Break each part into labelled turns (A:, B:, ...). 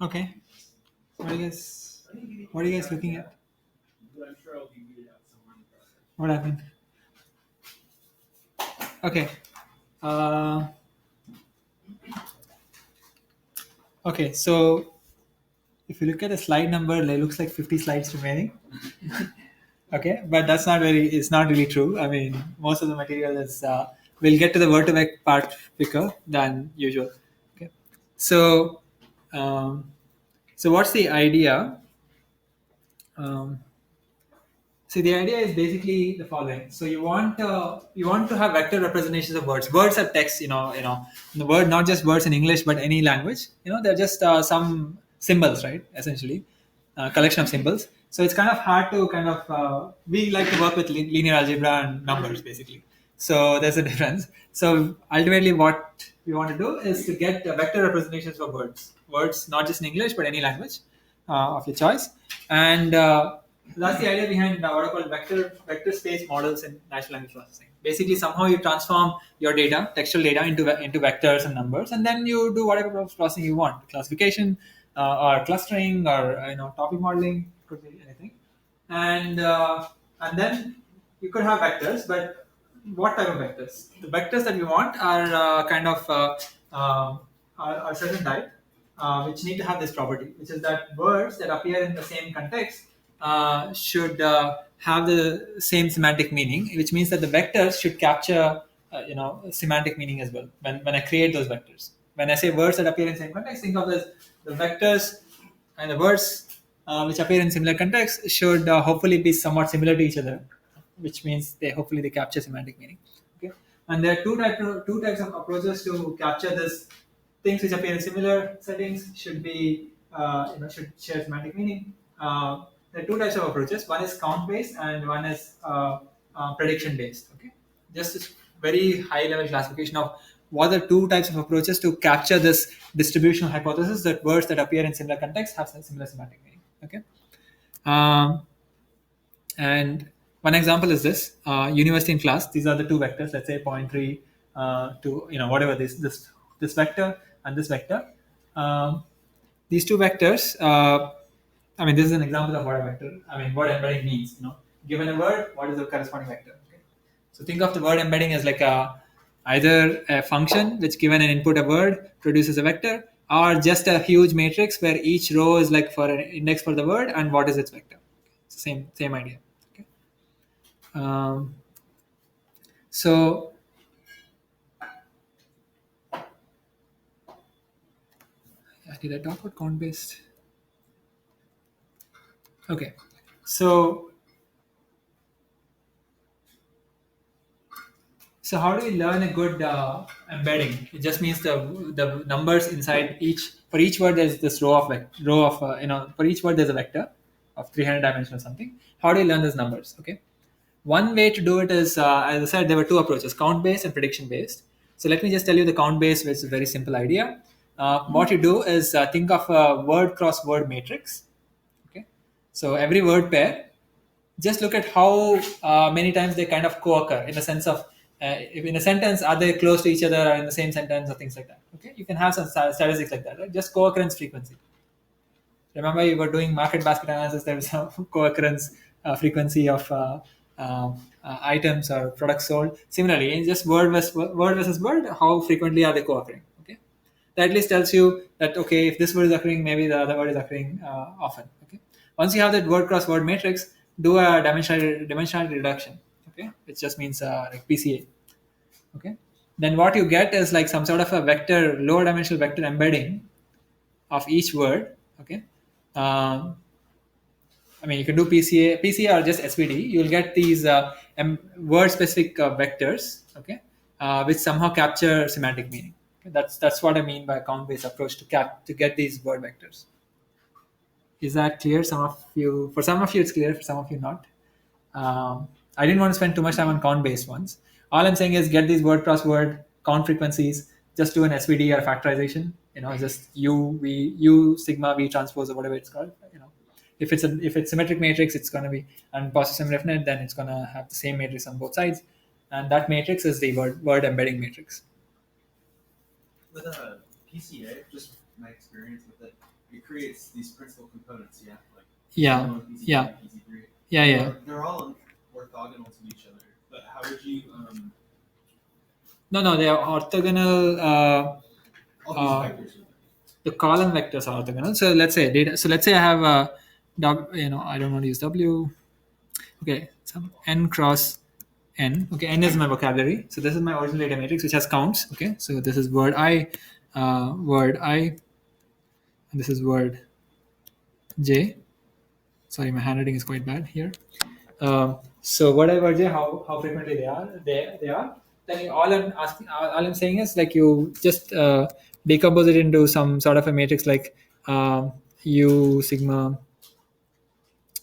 A: Okay. What are you guys? What are you guys looking at? What happened? Okay. Uh, okay. So if you look at the slide number, it looks like 50 slides remaining. Okay, but that's not very. It's not really true. I mean, most of the material is. We'll get to the vertex part quicker than usual. Okay. So, um, so what's the idea? Um, See, the idea is basically the following. So you want to have vector representations of words. Words are text. The word, not just words in English, but any language. They're just some symbols, right? Essentially, collection of symbols. So it's kind of hard to we like to work with linear algebra and numbers, basically. So there's a difference. So ultimately, what we want to do is to get vector representations of words. Words not just in English, but any language of your choice, and that's the idea behind what are called vector space models in natural language processing. Basically, somehow you transform your data, textual data, into vectors and numbers, and then you do whatever processing you want, classification or clustering or topic modeling, could be anything, and then you could have vectors, but what type of vectors? The vectors that we want are are certain type, which need to have this property, which is that words that appear in the same context should have the same semantic meaning, which means that the vectors should capture semantic meaning as well when I create those vectors. When I say words that appear in same context, think of this: the vectors and the words which appear in similar contexts should hopefully be somewhat similar to each other, which means they capture semantic meaning. Okay, and there are two types of approaches to capture this. Things which appear in similar settings should be should share semantic meaning. There are two types of approaches. One is count based and one is prediction based. Okay, just this very high level classification of what are the two types of approaches to capture this distributional hypothesis that words that appear in similar contexts have similar semantic meaning. Okay, and one example is this: university and class. These are the two vectors. Let's say 0.3 to whatever this vector and this vector. These two vectors. This is an example of word vector. What embedding means. Given a word, what is the corresponding vector? Okay. So think of the word embedding as like either a function which, given an input a word, produces a vector, or just a huge matrix where each row is like for an index for the word and what is its vector. It's the same idea. Okay. So did I talk about count based? Okay, so how do we learn a good embedding? It just means the numbers inside for each word there's this row of for each word there's a vector of 300 dimension or something. How do you learn those numbers? Okay, one way to do it is, as I said, there were two approaches: count based and prediction based. So let me just tell you the count based, which is a very simple idea. What you do is think of a word cross word matrix. Okay, so every word pair, just look at how many times they kind of co-occur in the sense of if in a sentence are they close to each other or in the same sentence or things like that. Okay, you can have some statistics like that, right? Just co-occurrence frequency. Remember, you were doing market basket analysis. There was some co-occurrence frequency of items or products sold. Similarly, in just word versus word, how frequently are they co-occurring? Okay, that at least tells you that okay, if this word is occurring, maybe the other word is occurring often. Okay, once you have that word cross word matrix, do a dimensionality reduction. Okay, which just means like PCA. Okay, then what you get is like some sort of a vector, lower dimensional vector embedding of each word. Okay, you can do PCA or just SVD. You'll get these word-specific vectors, okay, which somehow capture semantic meaning. Okay? That's what I mean by a count-based approach to get these word vectors. Is that clear? For some of you, it's clear. For some of you, not. I didn't want to spend too much time on count-based ones. All I'm saying is get these word cross word count frequencies. just do an SVD or factorization. Just u sigma v transpose or whatever it's called. If it's symmetric matrix, it's going to be, and positive definite, then it's going to have the same matrix on both sides, and that matrix is the word embedding matrix.
B: With a PCA, just my experience with it, it creates these principal components, yeah? Like
A: Yeah.
B: PC1, PC2,
A: Yeah.
B: PC3.
A: Yeah.
B: They're all orthogonal to each other. But how would you
A: No, they are orthogonal.
B: all these vectors?
A: The column vectors are orthogonal. So let's say data. So let's say I have a, I don't want to use W. Okay, some n cross n. Okay, n is my vocabulary. So this is my original data matrix, which has counts. Okay, so this is word I, and this is word J. Sorry, my handwriting is quite bad here. So word I, word J, how frequently they are. Then all I'm saying is, like, you just decompose it into some sort of a matrix, like U sigma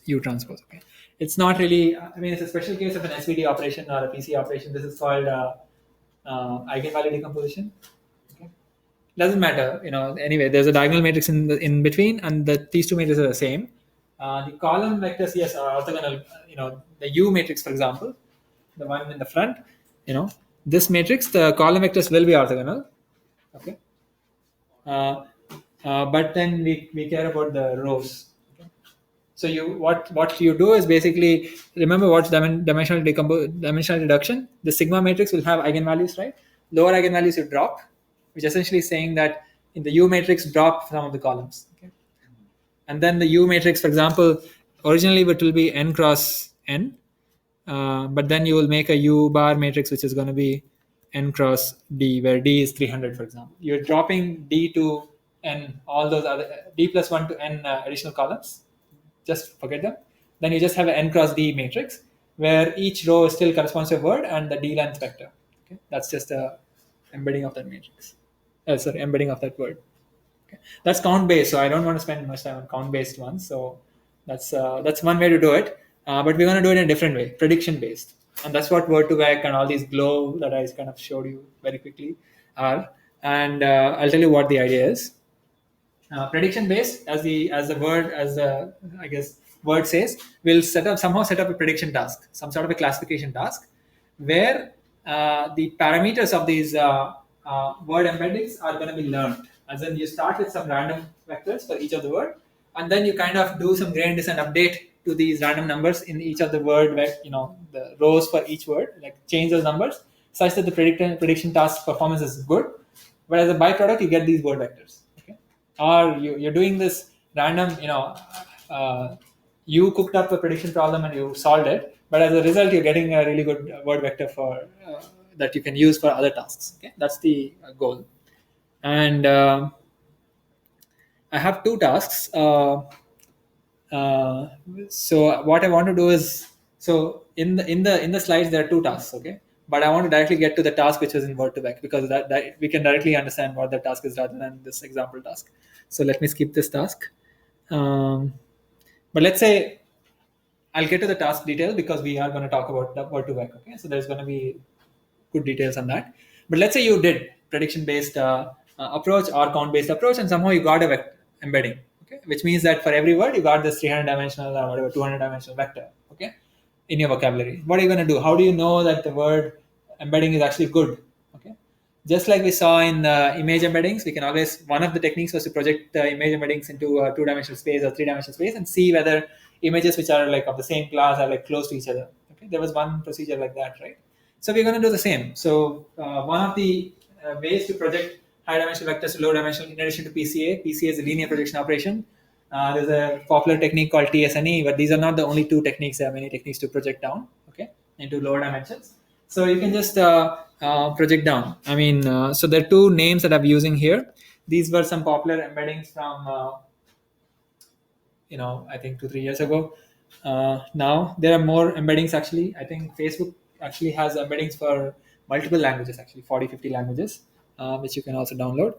A: U transpose. Okay, it's not really. I mean, it's a special case of an SVD operation or a PC operation. This is called eigenvalue decomposition. Okay, doesn't matter. Anyway, there's a diagonal matrix in between, and these two matrices are the same. The column vectors, yes, are orthogonal. The U matrix, for example, the one in the front. This matrix, the column vectors will be orthogonal. Okay. But then we care about the rows. Okay? So what you do is basically remember what's dimensional reduction. The sigma matrix will have eigenvalues, right? Lower eigenvalues you drop, which essentially is saying that in the U matrix drop some of the columns. Okay? And then the U matrix, for example, originally it will be n cross n, but then you will make a U bar matrix which is going to be n cross d, where d is 300, for example. You're dropping d to n, all those other d plus 1 to n additional columns. Just forget them. Then you just have an n cross d matrix where each row still corresponds to a word and the d length vector. Okay, that's just a embedding of that matrix. Embedding of that word. Okay. That's count based, so I don't want to spend much time on count based ones. So that's one way to do it. But we're going to do it in a different way, prediction based, and that's what word2vec and all these glow that I kind of showed you very quickly are. And I'll tell you what the idea is. Prediction based, as the I guess word says, will somehow set up a prediction task, some sort of a classification task, where the parameters of these word embeddings are going to be learned. As in, you start with some random vectors for each of the word, and then you kind of do some gradient descent update to these random numbers in each of the word, the rows for each word, like change those numbers such that the prediction task performance is good. But as a byproduct, you get these word vectors. Okay, or you're doing this random, you cooked up a prediction problem and you solved it, but as a result, you're getting a really good word vector for that you can use for other tasks. Okay, that's the goal. And I have two tasks. So what I want to do is, so in the slides there are two tasks, okay, but I want to directly get to the task which is in word2vec, because that we can directly understand what the task is rather than this example task. So let me skip this task. But let's say I'll get to the task detail because we are going to talk about the word2vec. Okay, so there's going to be good details on that. But let's say you did prediction based approach or count based approach, and somehow you got a embedding. Okay, which means that for every word you got this 300 dimensional or whatever 200 dimensional vector. Okay, in your vocabulary. What are you going to do? How do you know that the word embedding is actually good? Okay, just like we saw in image embeddings, we can always, one of the techniques was to project the image embeddings into a two-dimensional space or three-dimensional space and see whether images which are like of the same class are like close to each other. Okay, there was one procedure like that, right? So we're going to do the same. So one of the ways to project high dimensional vectors to low dimensional, in addition to PCA is a linear projection operation. There's a popular technique called TSNE, but these are not the only two techniques. There are many techniques to project down, okay, into lower dimensions. So you can just project down. I mean, so there are two names that I'm using here. These were some popular embeddings from, I think 2-3 years ago. Now there are more embeddings actually. I think Facebook actually has embeddings for multiple languages, actually 40-50 languages, which you can also download.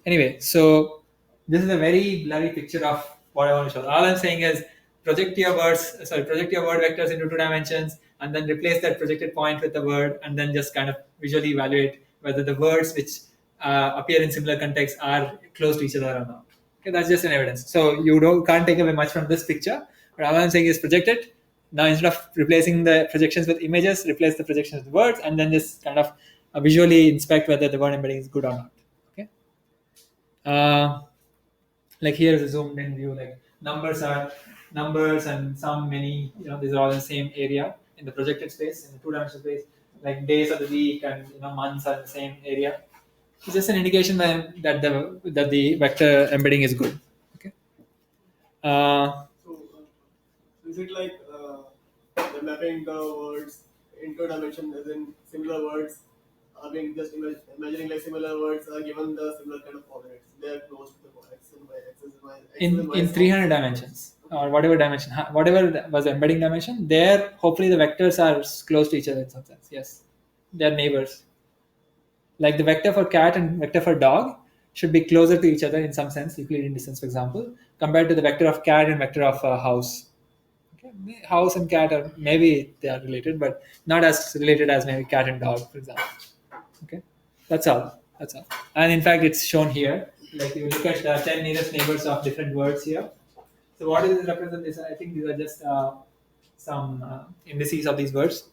A: Anyway, so this is a very blurry picture of what I want to show. All I'm saying is project your word vectors into two dimensions, and then replace that projected point with the word, and then just kind of visually evaluate whether the words which appear in similar contexts are close to each other or not. Okay, that's just an evidence. So you can't take away much from this picture. But all I'm saying is project it. Now instead of replacing the projections with images, replace the projections with words, and then just kind of visually inspect whether the word embedding is good or not. Okay. Uh, like here is a zoomed in view. Like numbers are numbers and some many. These are all in the same area in the projected space in the two-dimensional space. Like days of the week and months are in the same area. It's just an indication that the vector embedding is good. Okay. Uh,
C: So, is it like the mapping the words into dimension, as in similar words are being just imagining like similar words are given the similar kind of coordinates. They are close to the x and y, x and y, x and y.
A: in 300 dimensions or whatever dimension, whatever was the embedding dimension, there hopefully the vectors are close to each other in some sense. Yes, they're neighbors. Like the vector for cat and vector for dog should be closer to each other in some sense, Euclidean distance, for example, compared to the vector of cat and vector of house. Okay. House and cat are maybe they are related, but not as related as maybe cat and dog, for example. Okay, that's all. That's all. And in fact, it's shown here. Like you look at the 10 nearest neighbors of different words here. So what does this represent? This I think these are just some indices of these words.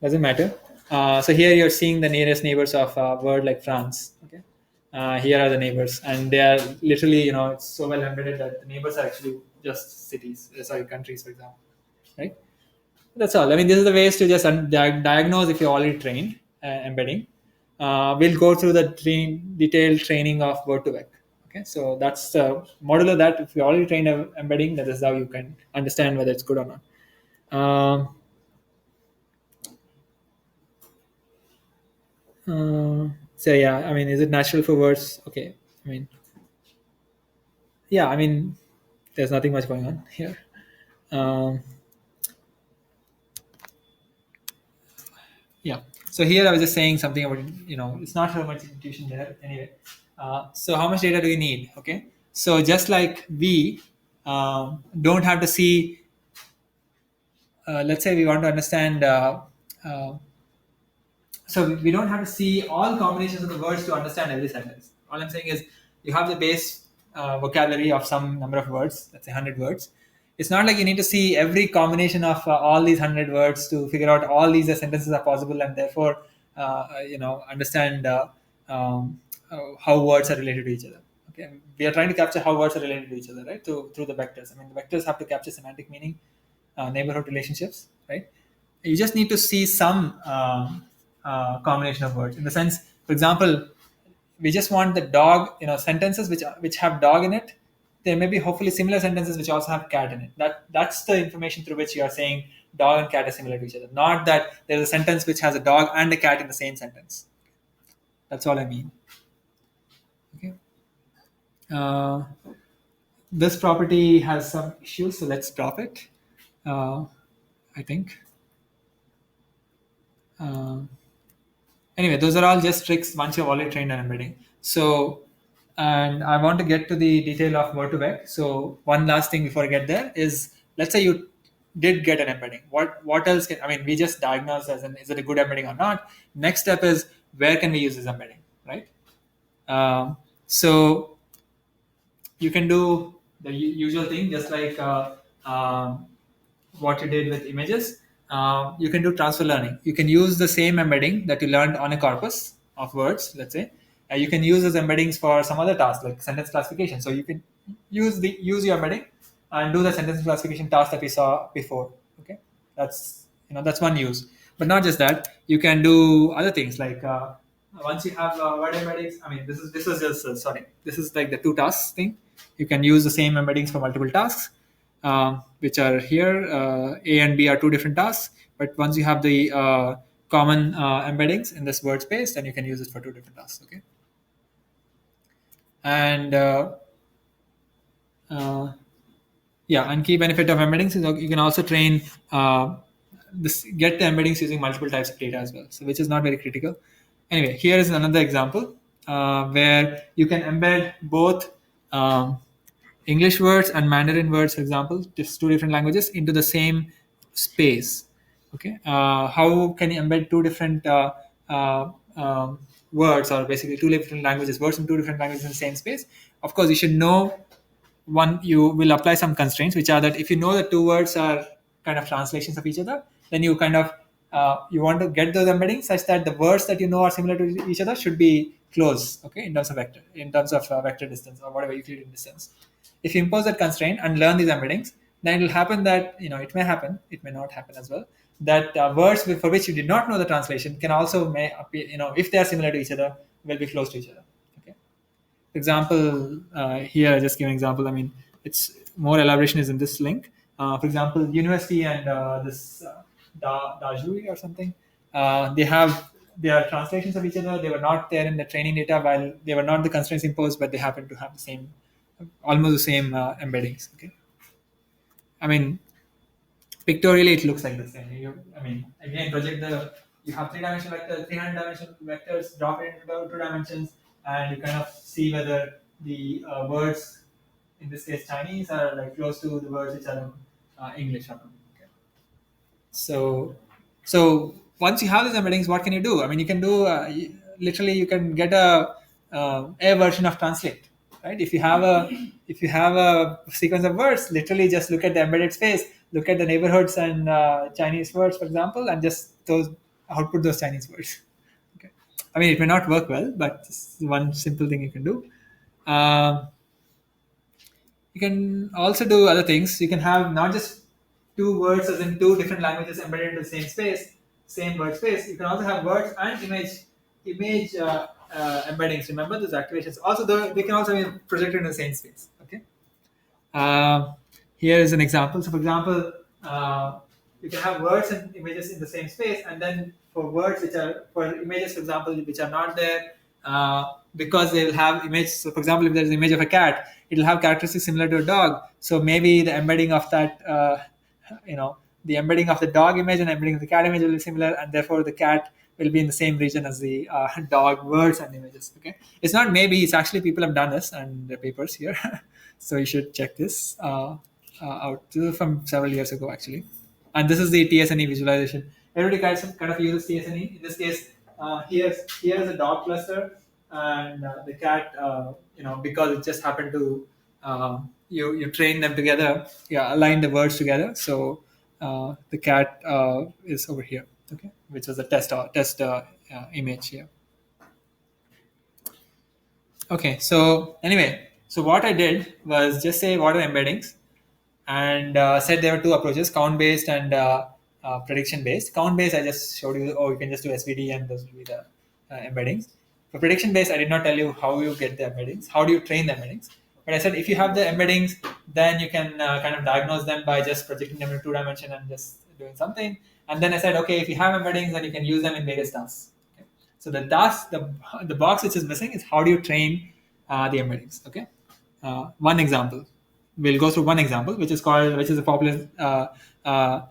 A: Doesn't matter. So here you're seeing the nearest neighbors of a word like France. Okay. Here are the neighbors, and they are literally, it's so well embedded that the neighbors are actually just cities, sorry, countries, for example, right? That's all. I mean, this is the ways to just diagnose if you're already trained embedding. We'll go through the detailed training of word to vec. Okay, so that's the model of that. If you already trained embedding, that is how you can understand whether it's good or not. So yeah, I mean, is it natural for words? Okay, I mean, yeah, I mean, there's nothing much going on here. Um, yeah. So here I was just saying something about, it's not so much intuition there anyway. So how much data do we need? Okay. So just like we don't have to see, let's say we want to understand, uh, so we don't have to see all combinations of the words to understand every sentence. All I'm saying is you have the base vocabulary of some number of words, let's say 100 words. It's not like you need to see every combination of all these 100 words to figure out all these sentences are possible, and therefore understand how words are related to each other. Okay, we are trying to capture how words are related to each other, right? Through the vectors. I mean, the vectors have to capture semantic meaning, neighborhood relationships, right? You just need to see some combination of words. In the sense, for example, we just want the dog, sentences which have dog in it. There may be hopefully similar sentences which also have cat in it. That's the information through which you are saying dog and cat are similar to each other. Not that there's a sentence which has a dog and a cat in the same sentence. That's all I mean. Okay. Uh, this property has some issues, so let's drop it. I think. Anyway, those are all just tricks once you've already trained on embedding. So, and I want to get to the detail of word to vec. So, one last thing before I get there is, let's say you did get an embedding. What else can, I mean, we just diagnose as an, is it a good embedding or not? Next step is, where can we use this embedding, right? So you can do the usual thing, just like what you did with images. You can do transfer learning. You can use the same embedding that you learned on a corpus of words, let's say. You can use those embeddings for some other task like sentence classification. So you can use your embedding and do the sentence classification task that we saw before. Okay, that's one use. But not just that, you can do other things like once you have word embeddings. I mean, this is just sorry. This is like the two tasks thing. You can use the same embeddings for multiple tasks, which are here. A and B are two different tasks, but once you have the common embeddings in this word space, then you can use it for two different tasks. Okay, and yeah, and key benefit of embeddings is you can also train get the embeddings using multiple types of data as well, so which is not very critical. Anyway, here is another example where you can embed both English words and Mandarin words, for example, just two different languages into the same space. Okay, how can you embed two different words, or basically two different languages, words from two different languages in the same space, of course you should know one. You will apply some constraints, which are that if you know the two words are kind of translations of each other, then you kind of you want to get those embeddings such that the words that you know are similar to each other should be close, okay, in terms of vector, in terms of vector distance or whatever Euclidean distance. If you impose that constraint and learn these embeddings, then it will happen that, it may happen, it may not happen as well, that words for which you did not know the translation can also may appear, if they are similar to each other, will be close to each other. Okay. For example, here, just give an example. I mean, it's more elaboration is in this link. For example, university and this Dajui or something, they are translations of each other. They were not there in the training data, while they were not the constraints imposed, but they happen to have the same, almost the same embeddings. Okay. I mean, pictorially it looks like the same. I mean, again, project you have three-dimensional vectors, 300-dimensional vectors, drop it into two dimensions, and you kind of see whether the words, in this case Chinese, are like close to the words which are in English. Okay. So once you have these embeddings, what can you do? I mean, you can do literally you can get a version of translate, right? If you have a sequence of words, literally just look at the embedded space, look at the neighborhoods and Chinese words, for example, and just those output those Chinese words. Okay. I mean, it may not work well, but it's one simple thing you can do. Um, you can also do other things. You can have not just two words as in two different languages embedded into the same space, same word space. You can also have words and image embeddings. Remember those activations. Also, they can also be projected in the same space. Okay. Uh, Here is an example. So, for example, you can have words and images in the same space, and then for words which are for images, for example, which are not there, because they will have image. So, for example, if there is an image of a cat, it will have characteristics similar to a dog. So maybe the embedding of that, the embedding of the dog image and embedding of the cat image will be similar, and therefore the cat will be in the same region as the dog words and images. Okay, it's not maybe, it's actually people have done this and the papers here, so you should check this out. This is from several years ago actually, and this is the TSNE visualization. Everybody kind of uses TSNE. In this case, here's a dog cluster, and the cat, because it just happened to you train them together, align the words together. So the cat is over here, okay, which was a test image here. Okay, so anyway, so what I did was just say what are embeddings, and said there were two approaches: count based and prediction based. Count based, I just showed you. Oh, you can just do SVD, and those will be the embeddings. For prediction based, I did not tell you how you get the embeddings. How do you train the embeddings? But I said if you have the embeddings, then you can kind of diagnose them by just projecting them in two dimension and just doing something. And then I said, okay, if you have embeddings, then you can use them in various tasks. Okay? So the task, the box which is missing is how do you train the embeddings? Okay. One example. We'll go through one example, which is a popular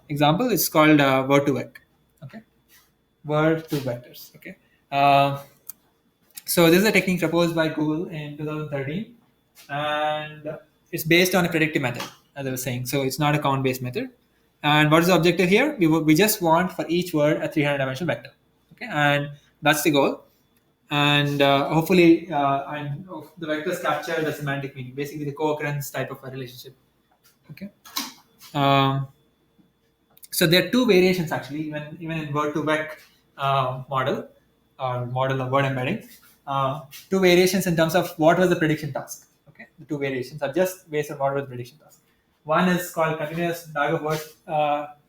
A: example. It's called word2vec. Okay, word2 vectors. Okay, so this is a technique proposed by Google in 2013, and it's based on a predictive method, as I was saying. So it's not a count-based method. And what is the objective here? We just want for each word a 300-dimensional vector. Okay, and that's the goal. And hopefully, the vectors capture the semantic meaning, basically the co-occurrence type of a relationship. Okay. So there are two variations actually, even in word2vec model or model of word embedding. Two variations in terms of what was the prediction task. Okay, the two variations are just based on what was the prediction task. One is called continuous bag of words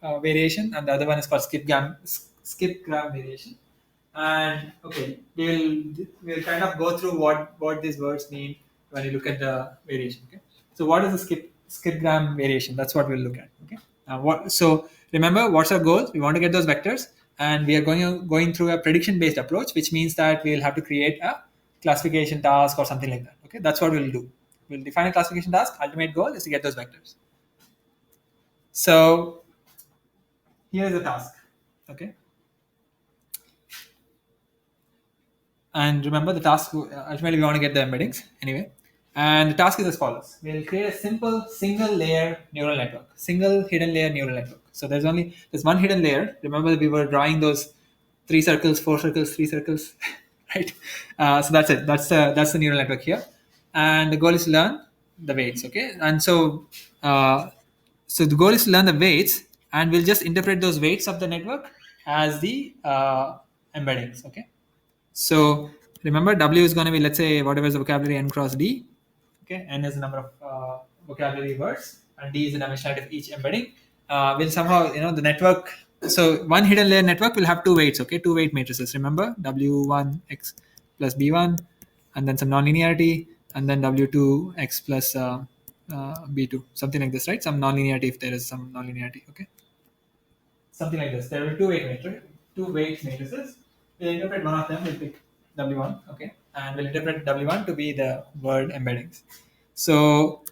A: variation, and the other one is called skip-gram variation. And okay, we'll kind of go through what these words mean when you look at the variation. Okay, so what is the skip-gram variation? That's what we'll look at. Okay, so remember, what's our goal? We want to get those vectors, and we are going through a prediction-based approach, which means that we'll have to create a classification task or something like that. Okay, that's what we'll do. We'll define a classification task. Ultimate goal is to get those vectors. So here is the task. Okay. And remember, the task, ultimately we want to get the embeddings anyway. And the task is as follows. We'll create a simple single layer neural network, single hidden layer neural network. So there's one hidden layer. Remember, we were drawing those 3 circles, 4 circles, 3 circles, right? So that's it. That's the neural network here, and the goal is to learn the weights. Okay, and so the goal is to learn the weights, and we'll just interpret those weights of the network as the embeddings. Okay, so remember W is going to be, let's say, whatever is the vocabulary n cross D. Okay, n is the number of vocabulary words, and D is the dimensionality of each embedding. Will somehow, the network. So one hidden layer network will have two weights. Okay, two weight matrices. Remember W1 x plus B1, and then some nonlinearity, and then W2 x plus B2, something like this, right? Some nonlinearity if there is some nonlinearity. Okay, something like this. There will be two weight matrices. We'll interpret one of them. We'll pick W1, okay, and we'll interpret W1 to be the word embeddings. So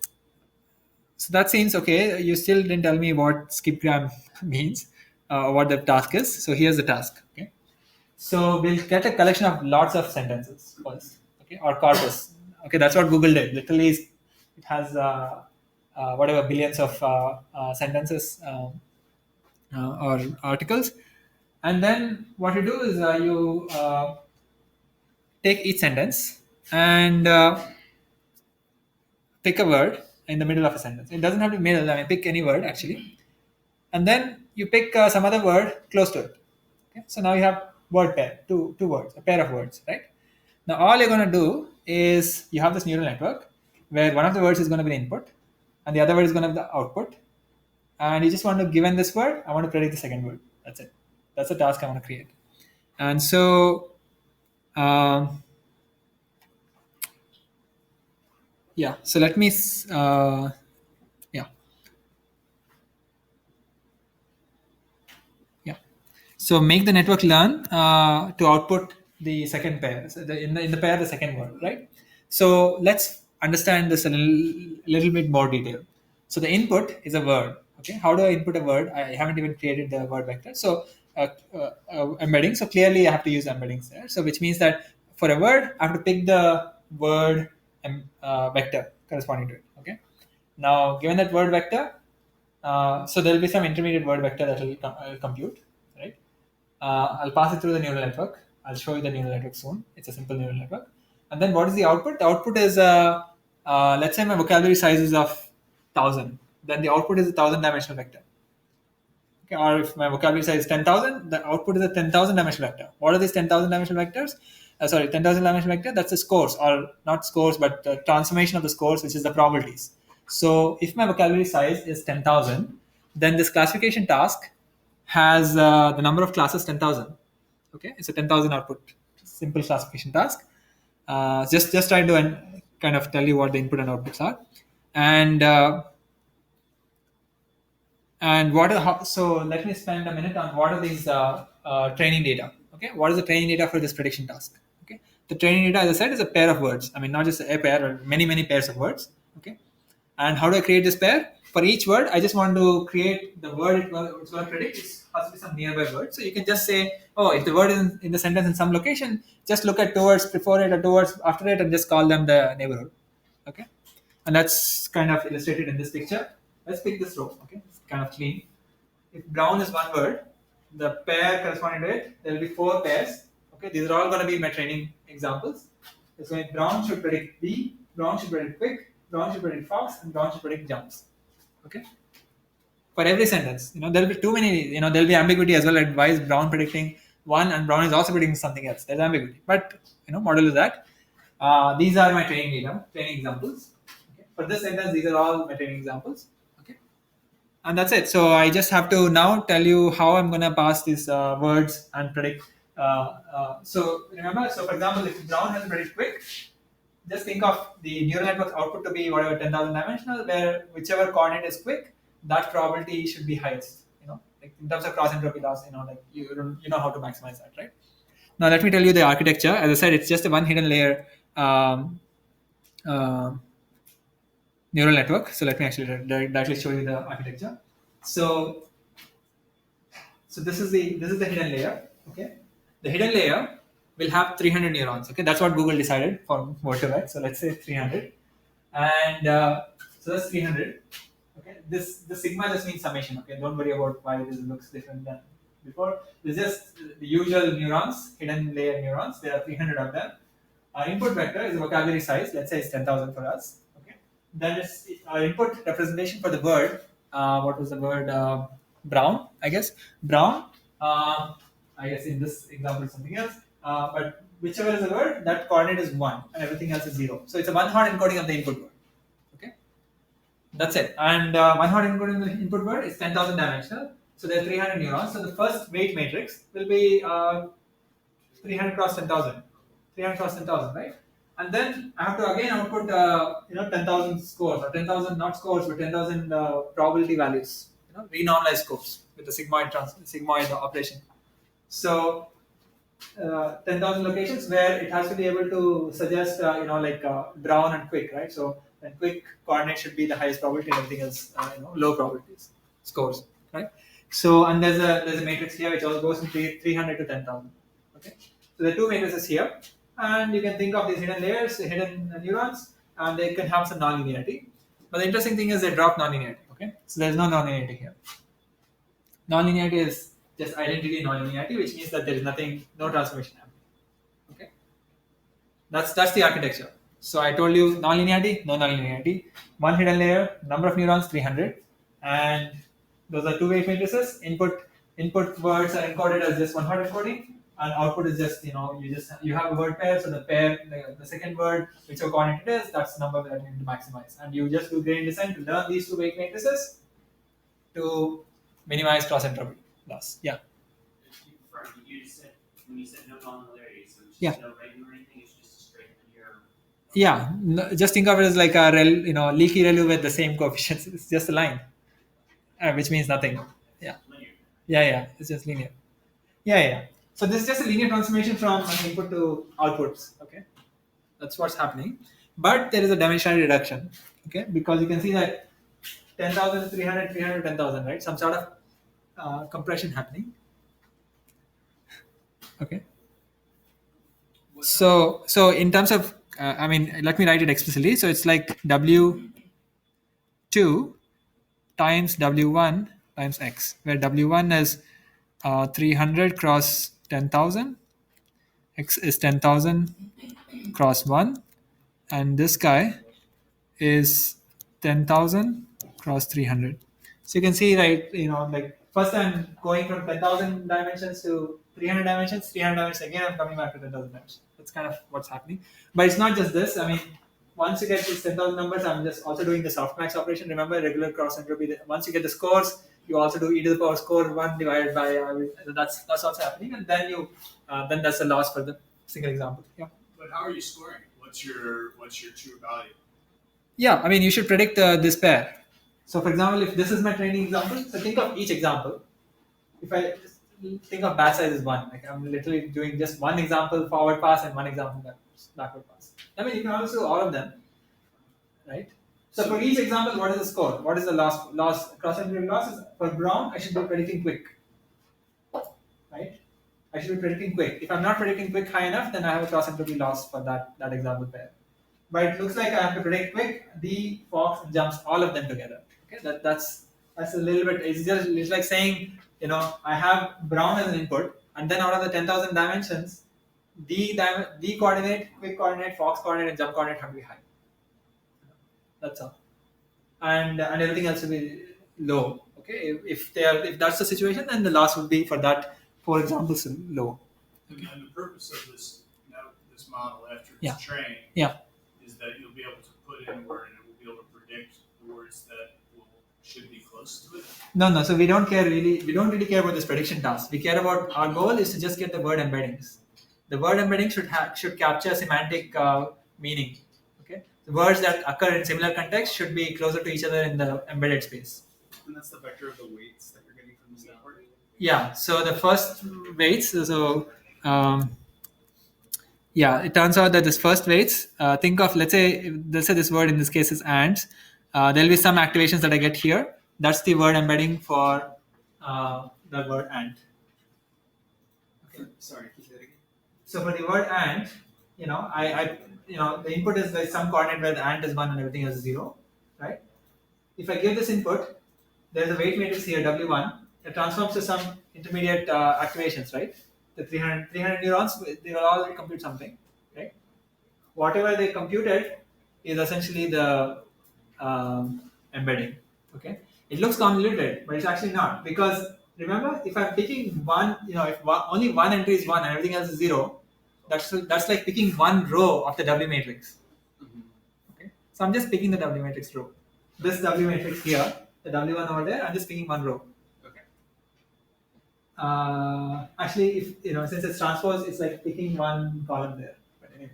A: that seems okay. You still didn't tell me what skipgram means, what the task is. So here's the task. Okay, so we'll get a collection of lots of sentences first, okay, or corpus. Okay, that's what Google did. Literally, it has whatever billions of sentences. Or articles, and then what you do is you take each sentence and pick a word in the middle of a sentence. It doesn't have to be middle. I mean, pick any word actually, and then you pick some other word close to it. Okay, so now you have word pair, two words, a pair of words, right? Now all you're going to do is you have this neural network where one of the words is going to be the input, and the other word is going to be the output, and you just want to, given this word, I want to predict the second word. That's it. That's the task I want to create. And so yeah, so let me yeah yeah so make the network learn to output the second pair, so in the pair the second word, right? So let's understand this a little bit more detail. So the input is a word. Okay, how do I input a word? I haven't even created the word vector. So embedding, so clearly I have to use embeddings there, so which means that for a word I have to pick the word vector corresponding to it. Okay, now given that word vector, so there will be some intermediate word vector that will compute, right? I'll pass it through the neural network. I'll show you the neural network soon. It's a simple neural network. And then what is the output? The output is, let's say my vocabulary size is of 1,000. Then the output is a 1,000 dimensional vector. Okay, or if my vocabulary size is 10,000, the output is a 10,000 dimensional vector. What are these 10,000 dimensional vectors? 10,000 dimensional vector, that's the scores, or not scores, but the transformation of the scores, which is the probabilities. So if my vocabulary size is 10,000, then this classification task has the number of classes 10,000. Okay, it's a 10,000 output, simple classification task. Just trying to kind of tell you what the input and outputs are, and so let me spend a minute on what are these training data. Okay, what is the training data for this prediction task? Okay, the training data, as I said, is a pair of words. I mean, not just a pair, or many pairs of words. Okay, and how do I create this pair? For each word, I just want to create the word it's going to predict. It has to be some nearby word. So you can just say, oh, if the word is in the sentence in some location, just look at two words before it or two words after it and just call them the neighborhood. Okay, and that's kind of illustrated in this picture. Let's pick this row. Okay, it's kind of clean. If brown is one word, the pair corresponding to it, there will be four pairs. Okay, these are all going to be my training examples. It's going to brown should predict B, brown should predict quick, brown should predict fox, and brown should predict jumps. Okay, for every sentence, there'll be too many. There'll be ambiguity as well. Like, why is brown predicting one and brown is also predicting something else? There's ambiguity, but model is that. These are my training examples. Okay. For this sentence, these are all my training examples. Okay, and that's it. So I just have to now tell you how I'm gonna pass these words and predict. So remember, so for example, if brown has to predict quick, just think of the neural network output to be whatever 10,000 dimensional, where whichever coordinate is quick, that probability should be highest. Like in terms of cross entropy loss, like you know how to maximize that, right? Now let me tell you the architecture. As I said, it's just a one hidden layer neural network. So let me actually directly show you the architecture. So this is the hidden layer. Okay, the hidden layer will have 300 neurons. Okay, that's what Google decided for Motivate. So let's say 300, and so that's 300. Okay, this sigma just means summation. Okay, don't worry about why this looks different than before. There's just the usual neurons, hidden layer neurons. There are 300 of them. Our input vector is a vocabulary size. Let's say it's 10,000 for us. Okay. Then it's our input representation for the word. What was the word? Brown, I guess. Brown. I guess in this example something else. But whichever is the word, that coordinate is 1 and everything else is 0. So it's a one-hot encoding of the input word. Okay. That's it. And one-hot encoding of the input word is 10,000 dimensional. So there are 300 neurons. So the first weight matrix will be 300 cross 10,000. 300 cross 10,000, right? And then I have to again output 10,000 scores, or 10,000 not scores but 10,000 probability values, renormalized scores with the sigmoid operation. So 10,000 locations where it has to be able to suggest brown and quick, right? So and quick coordinate should be the highest probability and everything else low probabilities scores, right? So and there's a matrix here which also goes from 300 to 10,000. Okay, so there are two matrices here, and you can think of these hidden layers, hidden neurons, and they can have some nonlinearity. But the interesting thing is they drop nonlinearity. Okay, so there's no nonlinearity here. Nonlinearity is just identity nonlinearity, which means that there is nothing, no transformation happening. Okay, that's the architecture. So I told you nonlinearity, no nonlinearity. One hidden layer, number of neurons 300, and those are two-way matrices. Input words are encoded as just one hot encoding, and output is just you have a word pair. So the pair, the second word, whichever coordinate it is, that's the number that you need to maximize, and you just do gradient descent to learn these two-way matrices to minimize cross entropy loss. Yeah.
D: You just said when you said no nonlinearity, so it's just
A: Yeah.
D: no regu or anything. It's just a straight linear.
A: Yeah, just think of it as like a leaky ReLU with the same coefficients. It's just a line, which means nothing. Yeah,
D: Linear.
A: yeah, it's just linear. Yeah. So this is just a linear transformation from an input to outputs. Okay, that's what's happening. But there is a dimensionality reduction. Okay, because you can see that 10,000 to 300, 300 to 10,000, right? Some sort of compression happening. Okay. So in terms of, let me write it explicitly. So it's like W2 times W1 times X, where W1 is 300 cross 10,000, X is 10,000 cross 1, and this guy is 10,000 cross 300. So you can see, right, like first I'm going from 10,000 dimensions to 300 dimensions, 300 dimensions again, I'm coming back to 10,000 dimensions. That's kind of what's happening. But it's not just this. I mean, once you get these 10,000 numbers, I'm just also doing the softmax operation. Remember, regular cross entropy. Once you get the scores, you also do e to the power score 1 divided by, that's also happening. And then then that's the loss for the single example. Yeah.
B: But how are you scoring? What's your true value?
A: Yeah, I mean, you should predict this pair. So, for example, if this is my training example, so think of each example. If I just think of batch size as 1, like I'm literally doing just one example forward pass and one example backward pass. I mean, you can also do all of them, right? So, for each example, what is the score? What is the loss cross entropy loss? For brown, I should be predicting quick, right? I should be predicting quick. If I'm not predicting quick high enough, then I have a cross entropy loss for that example pair. But it looks like I have to predict quick, D, Fox, and jumps, all of them together. Okay, that's a little bit. It's like saying, I have brown as an input, and then out of the 10,000 dimensions, D coordinate, quick coordinate, Fox coordinate, and jump coordinate have to be high. That's all, and everything else will be low. Okay, if that's the situation, then the loss will be for that 4 examples low.
B: And the purpose of this model after it's
A: Yeah.
B: trained
A: Yeah.
B: is that you'll be able to put in a word and it will be able to predict the words that should be close to it.
A: No. So we don't really care about this prediction task. We care about, our goal is to just get the word embeddings. The word embedding should capture semantic meaning. Okay, the words that occur in similar context should be closer to each other in the embedded space.
B: And that's the vector of the weights that you're getting from this network.
A: Yeah. So the first weights. So it turns out that this first weights. Think of let's say this word in this case is ants. There'll be some activations that I get here. That's the word embedding for the word ant.
B: Okay. Sorry, keep that again.
A: So for the word ant, the input is like some coordinate where the ant is 1 and everything else is 0, right? If I give this input, there's a weight matrix here, W1. It transforms to some intermediate activations, right? The 300 neurons, they will all compute something, right? Whatever they computed is essentially the embedding. Okay, it looks convoluted, but it's actually not, because remember, if I'm picking one, if only one entry is one and everything else is zero, that's like picking one row of the W matrix. Okay, so I'm just picking the W matrix row. This W matrix here, the W1 over there, I'm just picking one row.
B: Okay.
A: Actually, if since it's transpose, it's like picking one column there. But anyway,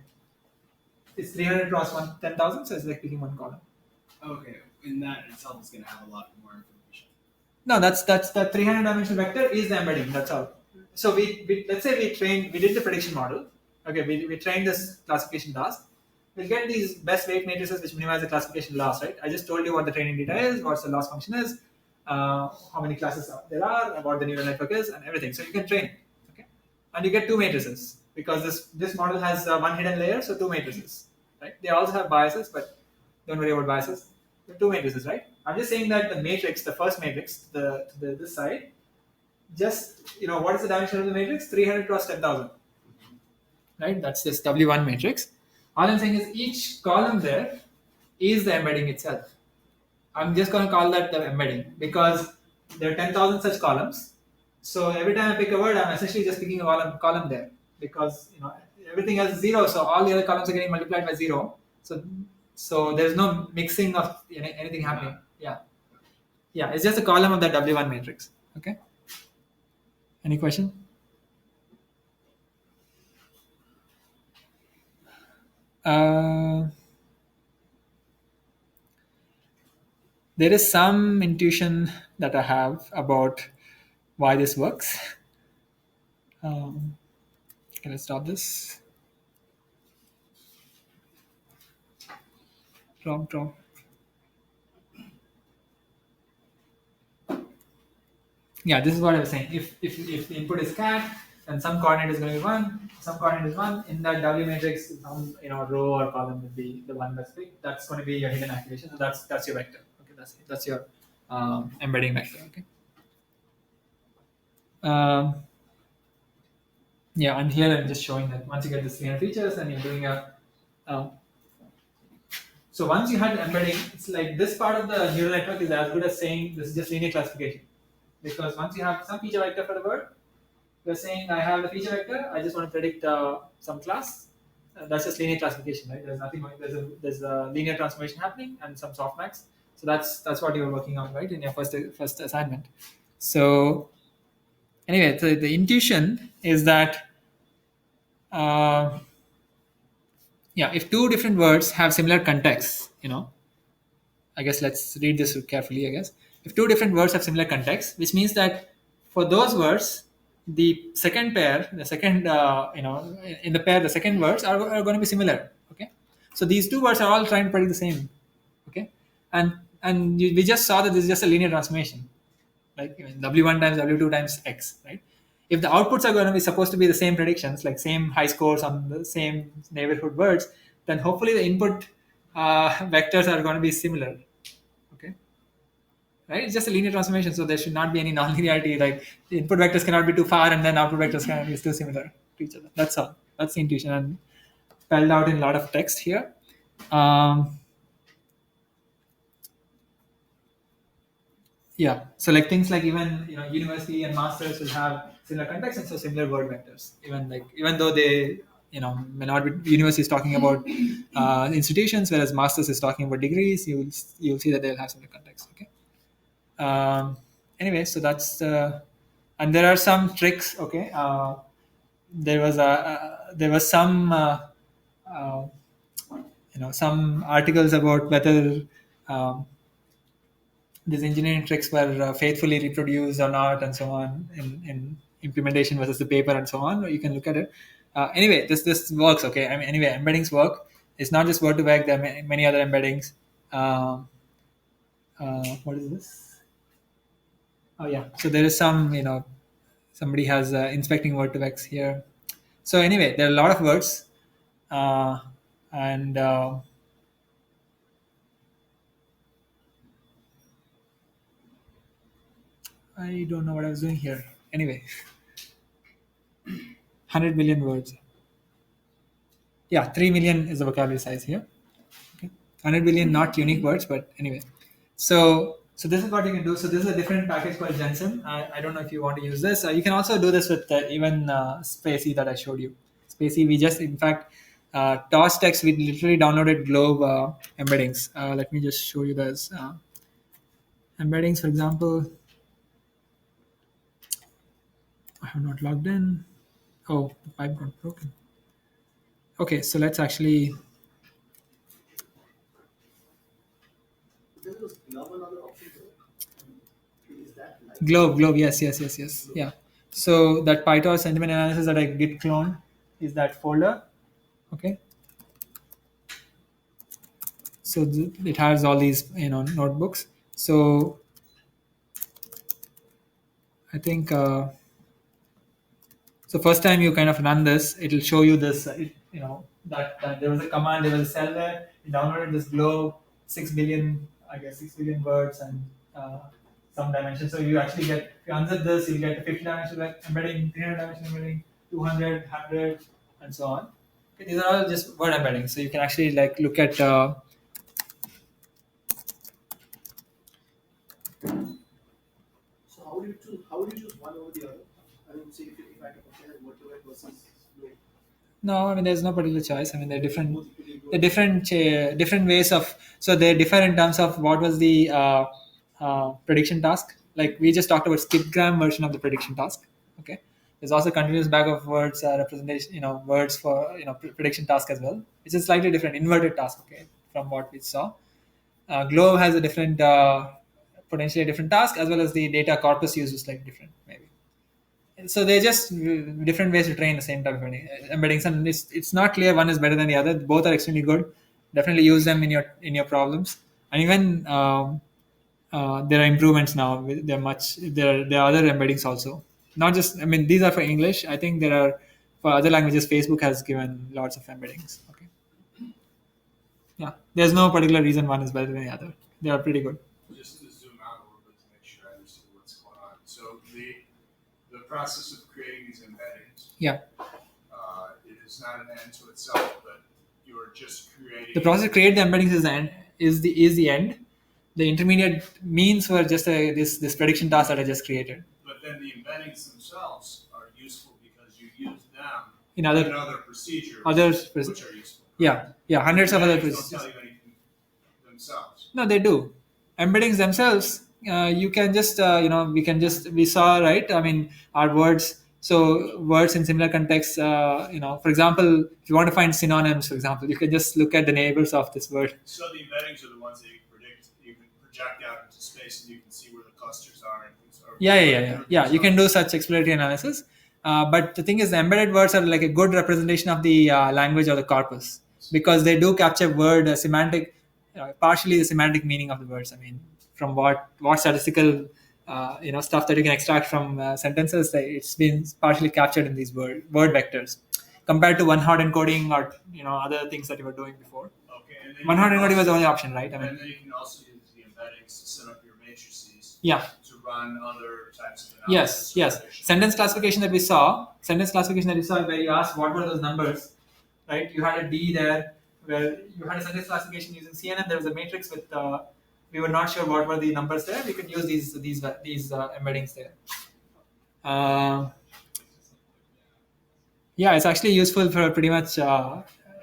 A: it's 300 cross 10,000, so it's like picking one column.
B: Okay. And that itself is going to have a lot more information.
A: No, that's the 300 dimensional vector is the embedding. That's all. So we let's say we did the prediction model. Okay, we trained this classification task. We'll get these best weight matrices which minimize the classification loss, right? I just told you what the training data is, what the loss function is, how many classes there are, what the neural network is, and everything. So you can train it, okay? And you get two matrices because this model has one hidden layer, so two matrices, right? They also have biases, but don't worry about biases. The two matrices, right? I'm just saying that the matrix, the first matrix, this side, just what is the dimension of the matrix? 300 cross 10,000, right? That's this W1 matrix. All I'm saying is each column there is the embedding itself. I'm just going to call that the embedding because there are 10,000 such columns. So every time I pick a word, I'm essentially just picking a column there because everything else is zero. So all the other columns are getting multiplied by zero. So there's no mixing of anything happening. Yeah, it's just a column of that W1 matrix. Okay. Any question? There is some intuition that I have about why this works. Okay, let's stop this. Drop. Yeah, this is what I was saying. If the input is cat, then some coordinate is going to be one, some coordinate is one. In that W matrix, some row or column would be the one that's big. That's going to be your hidden activation. So that's your vector. Okay, that's your embedding vector. Okay. Yeah, and here I'm just showing that once you get the 300 features and you're doing a so once you had embedding, it's like this part of the neural network is as good as saying this is just linear classification. Because once you have some feature vector for the word, you're saying I have the feature vector, I just want to predict some class. That's just linear classification, right? There's nothing. There's a linear transformation happening and some softmax. So that's what you're working on, right, in your first assignment. So anyway, so the intuition is that if two different words have similar contexts, I guess let's read this carefully. I guess if two different words have similar context, which means that for those words, the second pair, the second in the pair, the second words are going to be similar. Okay, so these two words are all trying to predict the same. Okay, we just saw that this is just a linear transformation, like W1 times W2 times X, right? If the outputs are going to be supposed to be the same predictions, like same high scores on the same neighborhood words, then hopefully the input vectors are going to be similar. Okay, right? It's just a linear transformation, so there should not be any non-linearity. Like the input vectors cannot be too far, and then output vectors cannot be too similar to each other. That's all. That's the intuition, and spelled out in a lot of text here. Yeah, so like things like even university and masters will have similar context and so similar word vectors. Even though they may not be, university is talking about institutions, whereas masters is talking about degrees. You'll see that they'll have similar context. Okay. Anyway, so that's and there are some tricks. Okay, there was some some articles about whether these engineering tricks were faithfully reproduced or not, and so on in implementation versus the paper and so on. You can look at it. Anyway, this works. Okay, I mean, anyway, embeddings work. It's not just word to vec. There are many other embeddings. What is this? Oh yeah. So there is some, somebody has inspecting word to vex here. So anyway, there are a lot of words, and I don't know what I was doing here. Anyway, 100 million words. Yeah, 3 million is the vocabulary size here. Okay. 100 billion not unique words, but anyway. So this is what you can do. So this is a different package called Jensen. I don't know if you want to use this. You can also do this with even Spacey that I showed you. Spacey, we just in fact toss text. We literally downloaded Globe embeddings. Let me just show you this embeddings. For example, I have not logged in. Oh, the pipe got broken. Okay, so let's actually
C: There was another option to it. Is that like
A: Globe. Yes. Yeah. So that PyTorch sentiment analysis that I git clone is that folder. Okay. So it has all these notebooks. So I think so. First time you kind of run this, it'll show you this. That there was a command, there was a cell there. You downloaded this Globe 6 billion, I guess 6 billion words and some dimension. So you actually get if you unzip this, you get a 50 dimensional embedding, 300 dimensional embedding, 200, 100, and so on. Okay, these are all just word embeddings. So you can actually like look at.
C: so how do you choose one over the other? I mean, say if I had to compare vertebrate versus fluid,
A: No, I mean there's no particular choice. I mean they're different.
C: both equally good.
A: They're different ways of. So they differ in terms of what was the prediction task. Like we just talked about skipgram version of the prediction task. Okay. There's also continuous bag of words representation. Words for prediction task as well, which is slightly different inverted task. Okay, from what we saw. Globe has a different, potentially a different task as well as the data corpus used is slightly different maybe. So they're just different ways to train the same type of embeddings, and it's not clear one is better than the other. Both are extremely good. Definitely use them in your problems, and even there are improvements now. There are other embeddings also. Not just I mean these are for English. I think there are for other languages. Facebook has given lots of embeddings. Okay, yeah. There's no particular reason one is better than the other. They are pretty good.
E: Just to zoom out a little bit to make sure I understand what's going on. So the process of creating these embeddings,
A: Yeah.
E: it is not an end to itself, but you're just creating.
A: The process to create the embeddings is the end. Is the end. The intermediate means were just this prediction task that I just created.
E: But then the embeddings themselves are useful because you use them
A: In
E: in
A: other
E: other procedures,
A: others,
E: which are useful.
A: yeah, hundreds of other
E: Embeddings don't
A: procedures.
E: tell you anything themselves.
A: No, they do. Embeddings themselves, you can just we saw right. I mean, our words. So words in similar contexts. For example, if you want to find synonyms, for example, you can just look at the neighbors of this word.
E: So the embeddings are the ones that you can predict. You can project out into space, and you can see where the clusters are and things are.
A: Yeah. You can do such exploratory analysis. But the thing is, the embedded words are like a good representation of the language or the corpus because they do capture word semantic, partially the semantic meaning of the words. I mean, from what statistical stuff that you can extract from sentences, it's been partially captured in these word vectors, compared to one-hot encoding or other things that you were doing before.
E: Okay, and then
A: One-hot
E: you can
A: encoding was the
E: also-
A: only option, right? I
E: And
A: mean,
E: then you can also use the embeddings to set up your matrices
A: yeah.
E: to run other types of
A: Yes.
E: analysis.
A: Sentence classification that we saw, where you asked what were those numbers, right? You had a D there, where you had a sentence classification using CNN. There was a matrix with we were not sure what were the numbers there. We could use these embeddings there. Yeah, it's actually useful for pretty much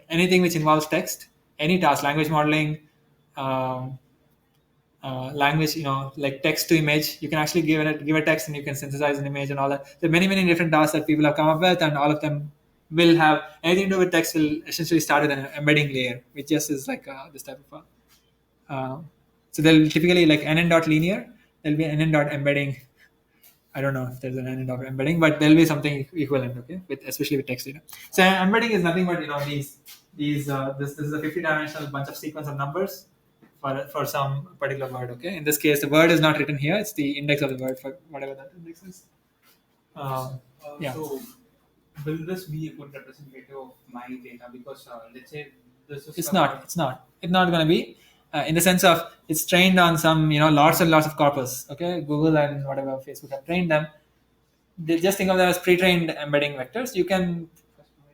A: anything which involves text, any task, language modeling. Language, like text to image. You can actually give a text and you can synthesize an image and all that. There are many different tasks that people have come up with, and all of them will have anything to do with text. Will essentially start with an embedding layer, which just is like this type of. So they'll typically like nn.linear. There'll be nn.embedding. I don't know if there's an nn dot embedding, but there'll be something equivalent. Okay, especially with text data. So embedding is nothing but these this is a 50-dimensional bunch of sequence of numbers for some particular word. Okay, in this case the word is not written here, it's the index of the word for whatever that index is. Yeah.
F: So, will this be a good representative of my data? Because let's say this is
A: It's not going to be in the sense of it's trained on some lots and lots of corpus. Okay, Google and whatever Facebook have trained them. they just think of them as pre-trained embedding vectors. You can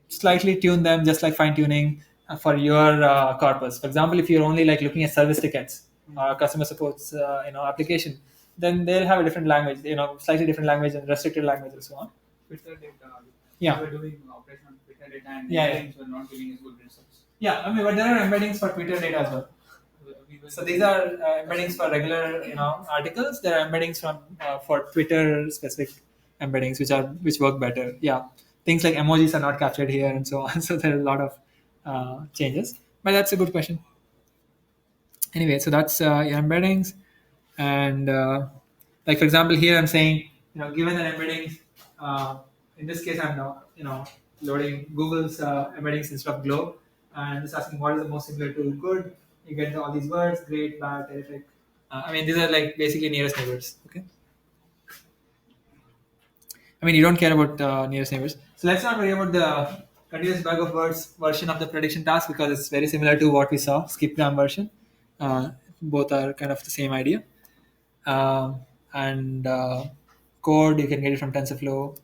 A: slightly tune them, just like fine tuning for your corpus. For example, if you're only like looking at service tickets or customer supports, application, then they'll have a different language, slightly different language and restricted language and so on.
F: Twitter data.
A: Yeah.
F: We were doing operation on Twitter data and
A: Yeah, yeah.
F: embeddings were not giving us good results.
A: Yeah, I mean, but there are embeddings for Twitter data as well. So these are embeddings for regular, articles. There are embeddings for Twitter specific embeddings, which work better. Yeah, things like emojis are not captured here, and so on. So there are a lot of changes. But that's a good question. Anyway, so that's your embeddings, and like for example, here I'm saying, given an embedding, in this case I'm now, loading Google's embeddings instead of Globe, and it's asking what is the most similar to good. You get all these words: great, bad, terrific. I mean, these are like basically nearest neighbors. Okay. I mean, you don't care about nearest neighbors. So let's not worry about the continuous bag of words version of the prediction task because it's very similar to what we saw, skipgram version. Both are kind of the same idea. And code, you can get it from TensorFlow.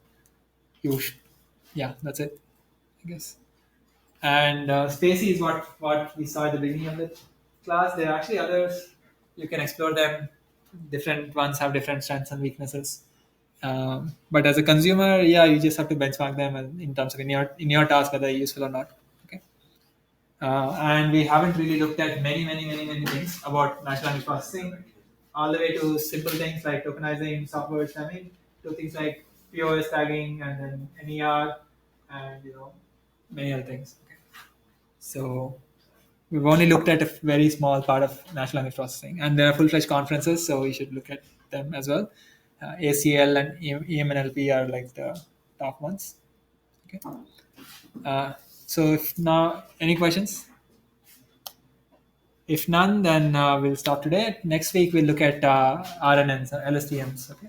A: Yeah, that's it, I guess. And Spacey is what we saw at the beginning of the class. There are actually others. You can explore them. Different ones have different strengths and weaknesses. But as a consumer, yeah, you just have to benchmark them in terms of in your task whether they're useful or not. Okay. And we haven't really looked at many things about natural language processing, all the way to simple things like tokenizing, software stemming, to things like POS tagging and then NER, and many other things. Okay. So we've only looked at a very small part of natural language processing, and there are full-fledged conferences, so we should look at them as well. ACL and EMNLP are like the top ones. Okay. So if now any questions? If none, then we'll stop today. Next week we'll look at RNNs, LSTMs. Okay.